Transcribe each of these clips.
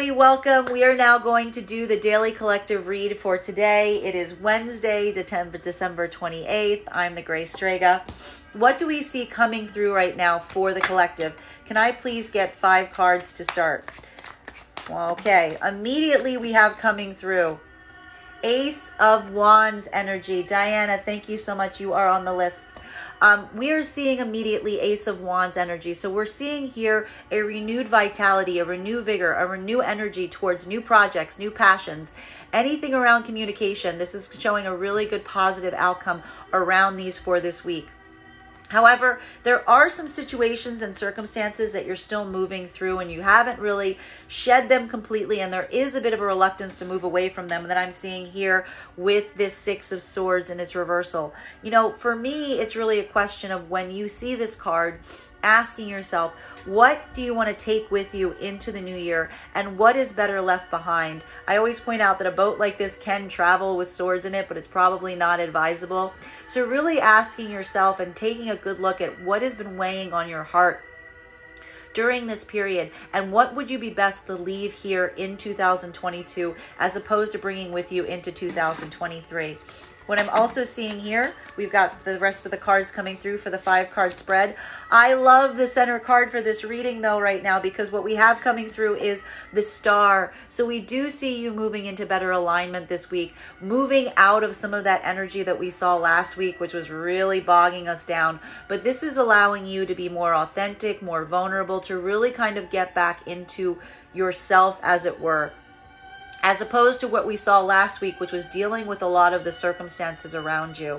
everybody, welcome. We are now going to do the daily collective read for today. It is Wednesday, December 28th. I'm the Gray Strega. What do we see coming through right now for the collective? Can I please get 5 cards to start? Okay, immediately we have coming through Ace of Wands energy. Diana, thank you so much. You are on the list. We are seeing immediately Ace of Wands energy. So we're seeing here a renewed vitality, a renewed vigor, a renewed energy towards new projects, new passions, anything around communication. This is showing a really good positive outcome around these for this week. However, there are some situations and circumstances that you're still moving through and you haven't really shed them completely, and there is a bit of a reluctance to move away from them that I'm seeing here with this 6 of Swords and its reversal. You know, for me, it's really a question of when you see this card, asking yourself, what do you want to take with you into the new year and what is better left behind? I always point out that a boat like this can travel with swords in it, but it's probably not advisable. So really asking yourself and taking a good look at what has been weighing on your heart during this period, and what would you be best to leave here in 2022 as opposed to bringing with you into 2023. What I'm also seeing here, we've got the rest of the cards coming through for the 5-card spread. I love the center card for this reading though right now, because what we have coming through is the Star. So we do see you moving into better alignment this week, moving out of some of that energy that we saw last week, which was really bogging us down. But this is allowing you to be more authentic, more vulnerable, to really kind of get back into yourself, as it were, as opposed to what we saw last week, which was dealing with a lot of the circumstances around you.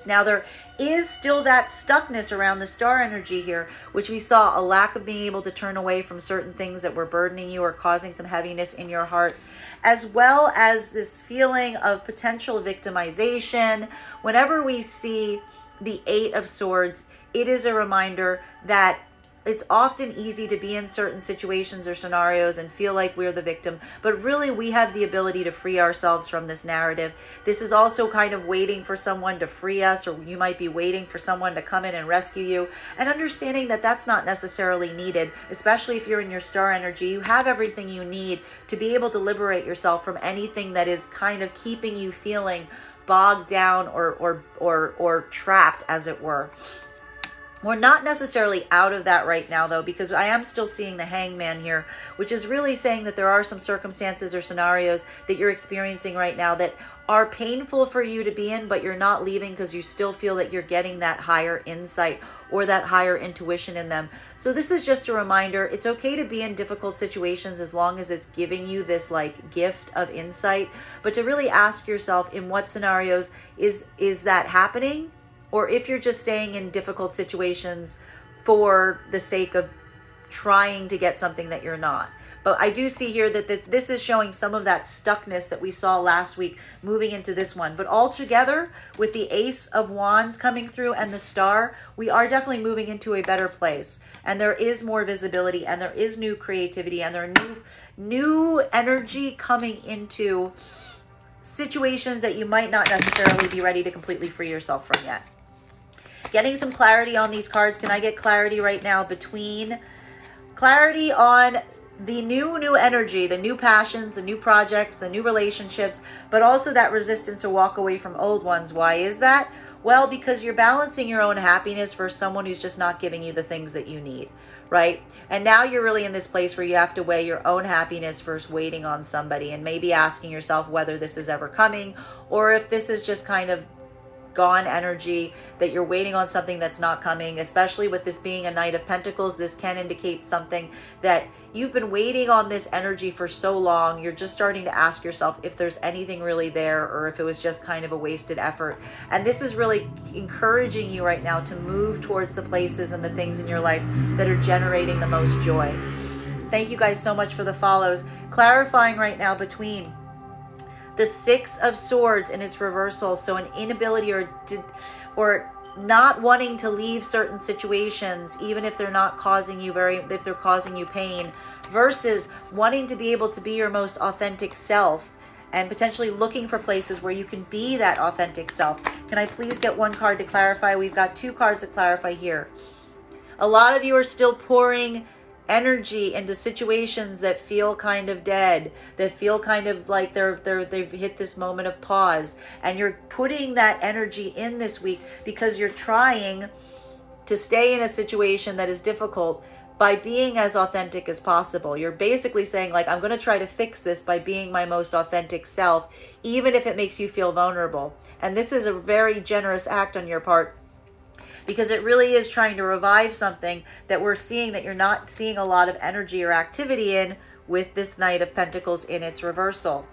Now, there is still that stuckness around the Star energy here, which we saw a lack of being able to turn away from certain things that were burdening you or causing some heaviness in your heart, as well as this feeling of potential victimization. Whenever we see the 8 of Swords, it is a reminder that it's often easy to be in certain situations or scenarios and feel like we're the victim, but really we have the ability to free ourselves from this narrative. This is also kind of waiting for someone to free us, or you might be waiting for someone to come in and rescue you, and understanding that that's not necessarily needed, especially if you're in your Star energy. You have everything you need to be able to liberate yourself from anything that is kind of keeping you feeling bogged down or trapped, as it were. We're not necessarily out of that right now, though, because I am still seeing the Hangman here, which is really saying that there are some circumstances or scenarios that you're experiencing right now that are painful for you to be in, but you're not leaving because you still feel that you're getting that higher insight or that higher intuition in them. So this is just a reminder. It's okay to be in difficult situations as long as it's giving you this like gift of insight, but to really ask yourself, in what scenarios is that happening? Or if you're just staying in difficult situations for the sake of trying to get something that you're not. But I do see here that this is showing some of that stuckness that we saw last week moving into this one. But all together, with the Ace of Wands coming through and the Star, we are definitely moving into a better place. And there is more visibility, and there is new creativity, and there are new energy coming into situations that you might not necessarily be ready to completely free yourself from yet. Getting some clarity on these cards. Can I get clarity right now between clarity on the new energy, the new passions, the new projects, the new relationships, but also that resistance to walk away from old ones? Why is that? Well, because you're balancing your own happiness for someone who's just not giving you the things that you need, right? And now you're really in this place where you have to weigh your own happiness versus waiting on somebody, and maybe asking yourself whether this is ever coming, or if this is just kind of gone energy, that you're waiting on something that's not coming. Especially with this being a Knight of Pentacles, this can indicate something that you've been waiting on this energy for so long. You're just starting to ask yourself if there's anything really there, or if it was just kind of a wasted effort. And this is really encouraging you right now to move towards the places and the things in your life that are generating the most joy. Thank you guys so much for the follows. Clarifying right now between the 6 of Swords and its reversal, so an inability or not wanting to leave certain situations, even if they're not causing you if they're causing you pain, versus wanting to be able to be your most authentic self and potentially looking for places where you can be that authentic self. Can I please get 1 card to clarify? We've got 2 cards to clarify here. A lot of you are still pouring energy into situations that feel kind of dead, that feel kind of like they've hit this moment of pause, and you're putting that energy in this week because you're trying to stay in a situation that is difficult by being as authentic as possible. You're basically saying, like, I'm going to try to fix this by being my most authentic self, even if it makes you feel vulnerable. And this is a very generous act on your part, because it really is trying to revive something that we're seeing that you're not seeing a lot of energy or activity in with this Knight of Pentacles in its reversal.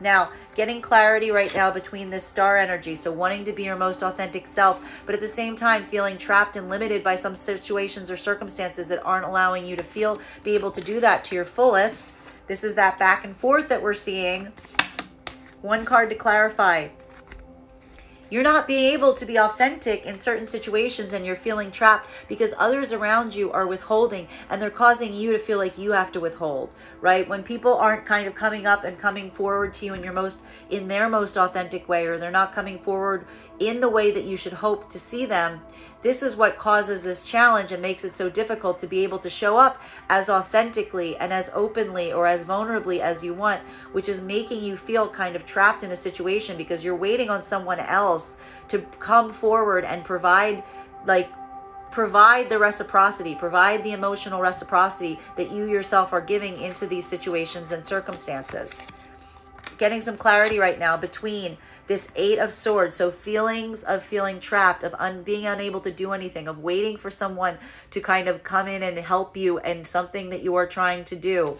Now, getting clarity right now between this star energy, so wanting to be your most authentic self, but at the same time feeling trapped and limited by some situations or circumstances that aren't allowing you to be able to do that to your fullest. This is that back and forth that we're seeing. One card to clarify. You're not being able to be authentic in certain situations, and you're feeling trapped because others around you are withholding, and they're causing you to feel like you have to withhold, right? When people aren't kind of coming up and coming forward to you in their most authentic way, or they're not coming forward in the way that you should hope to see them, this is what causes this challenge and makes it so difficult to be able to show up as authentically and as openly or as vulnerably as you want, which is making you feel kind of trapped in a situation because you're waiting on someone else to come forward and provide the reciprocity, provide the emotional reciprocity that you yourself are giving into these situations and circumstances. Getting some clarity right now between this Eight of Swords, so feelings of feeling trapped, of being unable to do anything, of waiting for someone to kind of come in and help you in something that you are trying to do.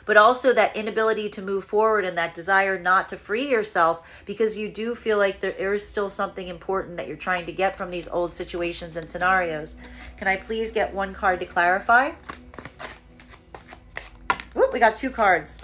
But also that inability to move forward and that desire not to free yourself because you do feel like there is still something important that you're trying to get from these old situations and scenarios. Can I please get one card to clarify? Whoop, we got two cards.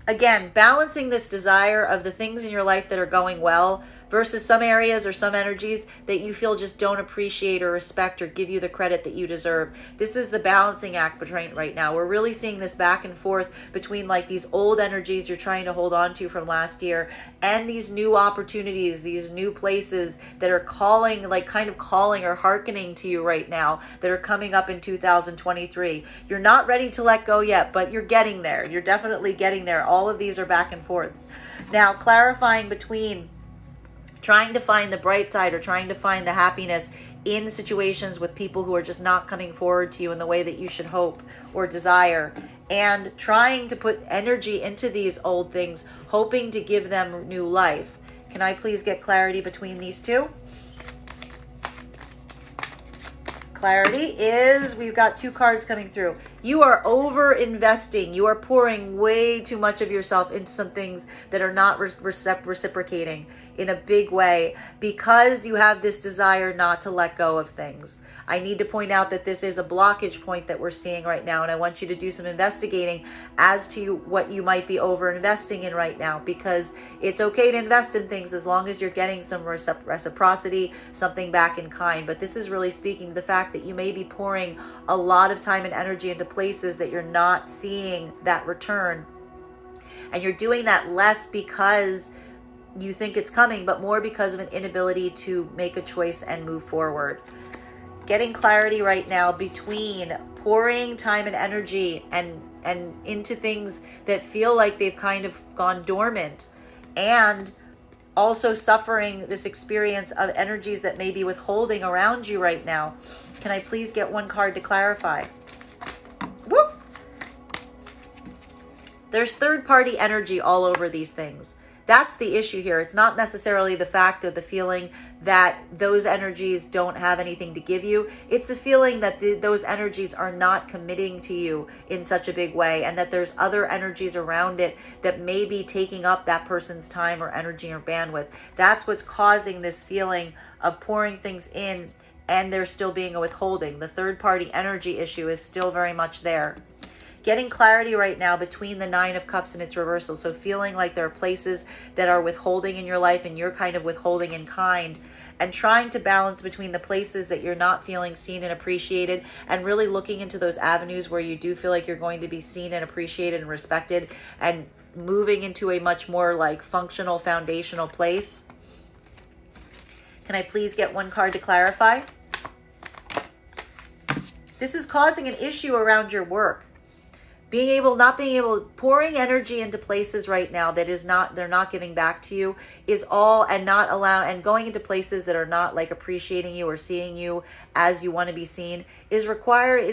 Again, balancing this desire of the things in your life that are going well versus some areas or some energies that you feel just don't appreciate or respect or give you the credit that you deserve. This is the balancing act between right now. We're really seeing this back and forth between like these old energies you're trying to hold on to from last year and these new opportunities, these new places that are calling, like kind of calling or hearkening to you right now that are coming up in 2023. You're not ready to let go yet, but you're getting there. You're definitely getting there. All of these are back and forths. Now, clarifying between trying to find the bright side or trying to find the happiness in situations with people who are just not coming forward to you in the way that you should hope or desire, and trying to put energy into these old things, hoping to give them new life. Can I please get clarity between these two? Clarity is, we've got two cards coming through. You are over investing. You are pouring way too much of yourself into some things that are not reciprocating in a big way because you have this desire not to let go of things. I need to point out that this is a blockage point that we're seeing right now, and I want you to do some investigating as to what you might be over investing in right now, because it's okay to invest in things as long as you're getting some reciprocity, something back in kind. But this is really speaking to the fact that you may be pouring a lot of time and energy into places that you're not seeing that return, and you're doing that less because you think it's coming, but more because of an inability to make a choice and move forward. Getting clarity right now between pouring time and energy and into things that feel like they've kind of gone dormant, and also suffering this experience of energies that may be withholding around you right now. Can I please get one card to clarify? Whoop! There's third-party energy all over these things. That's the issue here. It's not necessarily the fact of the feeling that those energies don't have anything to give you. It's a feeling that those energies are not committing to you in such a big way, and that there's other energies around it that may be taking up that person's time or energy or bandwidth. That's what's causing this feeling of pouring things in and there still being a withholding. The third-party energy issue is still very much there. Getting clarity right now between the Nine of Cups and its reversal. So feeling like there are places that are withholding in your life and you're kind of withholding in kind, and trying to balance between the places that you're not feeling seen and appreciated, and really looking into those avenues where you do feel like you're going to be seen and appreciated and respected, and moving into a much more like functional, foundational place. Can I please get one card to clarify? This is causing an issue around your work. Pouring energy into places right now that they're not giving back to you is all, and going into places that are not like appreciating you or seeing you as you want to be seen is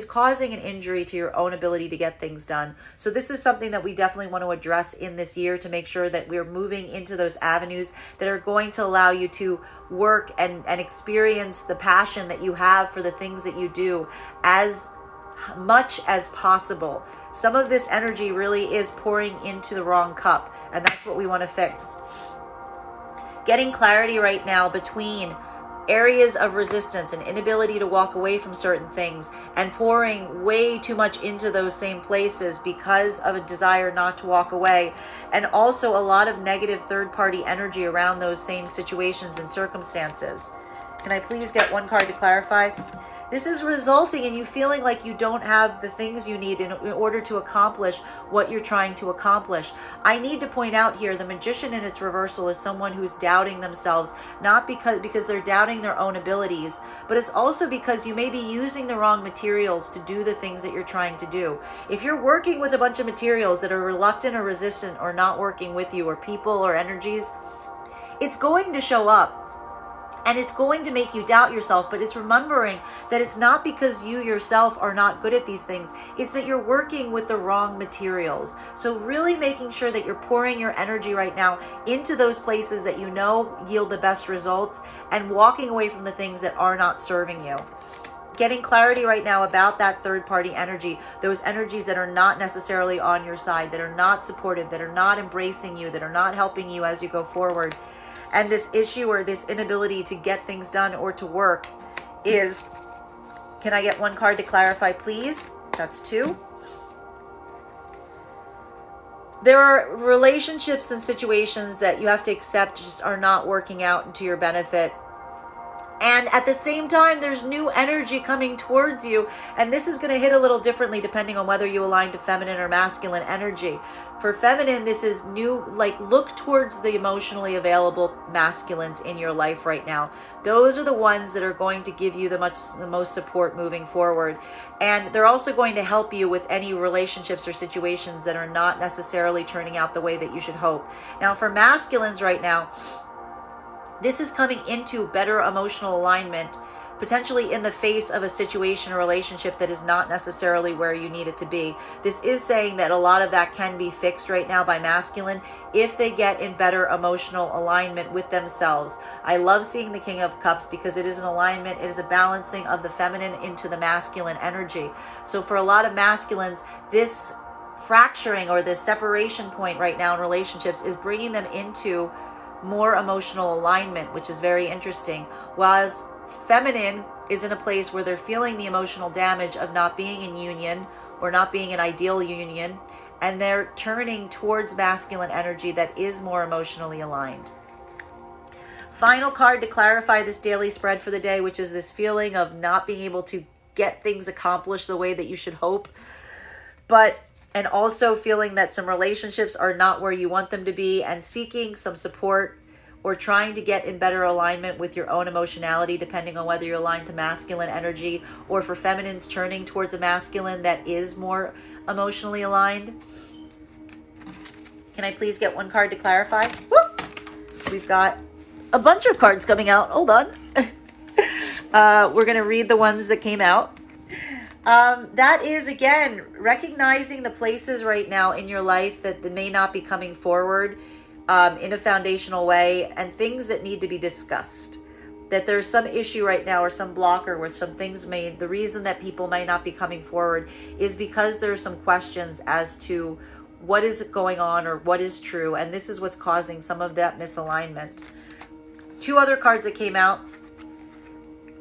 causing an injury to your own ability to get things done. So this is something that we definitely want to address in this year to make sure that we're moving into those avenues that are going to allow you to work and experience the passion that you have for the things that you do as much as possible. Some of this energy really is pouring into the wrong cup, and that's what we want to fix. Getting clarity right now between areas of resistance and inability to walk away from certain things and pouring way too much into those same places because of a desire not to walk away, and also a lot of negative third-party energy around those same situations and circumstances. Can I please get one card to clarify? This is resulting in you feeling like you don't have the things you need in order to accomplish what you're trying to accomplish. I need to point out here, the Magician in its reversal is someone who's doubting themselves, not because they're doubting their own abilities, but it's also because you may be using the wrong materials to do the things that you're trying to do. If you're working with a bunch of materials that are reluctant or resistant or not working with you, or people or energies, it's going to show up. And it's going to make you doubt yourself, but it's remembering that it's not because you yourself are not good at these things. It's that you're working with the wrong materials. So really making sure that you're pouring your energy right now into those places that you know yield the best results, and walking away from the things that are not serving you. Getting clarity right now about that third-party energy, those energies that are not necessarily on your side, that are not supportive, that are not embracing you, that are not helping you as you go forward. And this issue or this inability to get things done or to work is, can I get one card to clarify, please? That's 2. There are relationships and situations that you have to accept just are not working out to your benefit. And at the same time, there's new energy coming towards you. And this is going to hit a little differently depending on whether you align to feminine or masculine energy. For feminine, this is new, like look towards the emotionally available masculines in your life right now. Those are the ones that are going to give you the most support moving forward. And they're also going to help you with any relationships or situations that are not necessarily turning out the way that you should hope. Now, for masculines right now, this is coming into better emotional alignment, potentially in the face of a situation or relationship that is not necessarily where you need it to be. This is saying that a lot of that can be fixed right now by masculine if they get in better emotional alignment with themselves. I love seeing the King of Cups because it is an alignment, it is a balancing of the feminine into the masculine energy. So for a lot of masculines, this fracturing or this separation point right now in relationships is bringing them into more emotional alignment, which is very interesting. Whereas feminine is in a place where they're feeling the emotional damage of not being in union or not being an ideal union, and they're turning towards masculine energy that is more emotionally aligned. Final card to clarify this daily spread for the day, which is this feeling of not being able to get things accomplished the way that you should hope, and also feeling that some relationships are not where you want them to be, and seeking some support or trying to get in better alignment with your own emotionality, depending on whether you're aligned to masculine energy, or for feminines turning towards a masculine that is more emotionally aligned. Can I please get one card to clarify? Whoop! We've got a bunch of cards coming out. Hold on. We're going to read the ones that came out. That is, again, recognizing the places right now in your life that may not be coming forward in a foundational way, and things that need to be discussed. That there's some issue right now or some blocker where some things the reason that people may not be coming forward is because there are some questions as to what is going on or what is true, and this is what's causing some of that misalignment. 2 other cards that came out.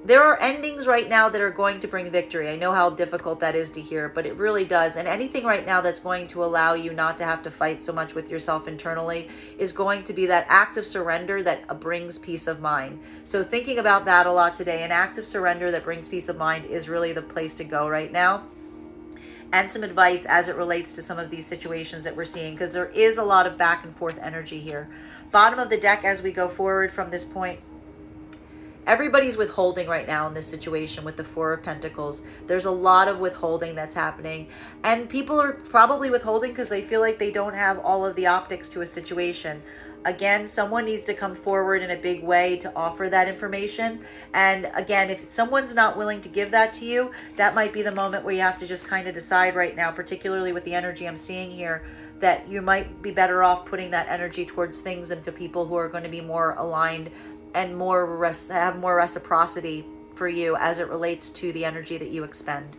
There are endings right now that are going to bring victory. I know how difficult that is to hear, but it really does. And anything right now that's going to allow you not to have to fight so much with yourself internally is going to be that act of surrender that brings peace of mind. So thinking about that a lot today, an act of surrender that brings peace of mind is really the place to go right now. And some advice as it relates to some of these situations that we're seeing, because there is a lot of back and forth energy here. Bottom of the deck as we go forward from this point. everybody's withholding right now in this situation with the Four of Pentacles. There's a lot of withholding that's happening. And people are probably withholding because they feel like they don't have all of the optics to a situation. Again, someone needs to come forward in a big way to offer that information. And again, if someone's not willing to give that to you, that might be the moment where you have to just kind of decide right now, particularly with the energy I'm seeing here, that you might be better off putting that energy towards things and to people who are going to be more aligned and have more reciprocity for you as it relates to the energy that you expend.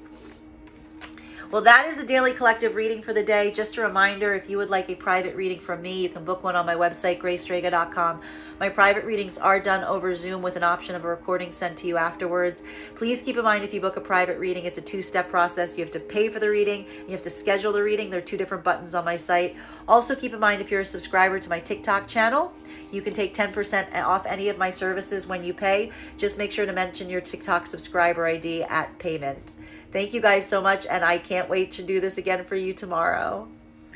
Well, that is the daily collective reading for the day. Just a reminder, if you would like a private reading from me, you can book one on my website, graystrega.com. My private readings are done over Zoom with an option of a recording sent to you afterwards. Please keep in mind, if you book a private reading, it's a two-step process. You have to pay for the reading, you have to schedule the reading. There are two different buttons on my site. Also, keep in mind, if you're a subscriber to my TikTok channel, you can take 10% off any of my services when you pay. Just make sure to mention your TikTok subscriber ID at payment. Thank you guys so much, and I can't wait to do this again for you tomorrow.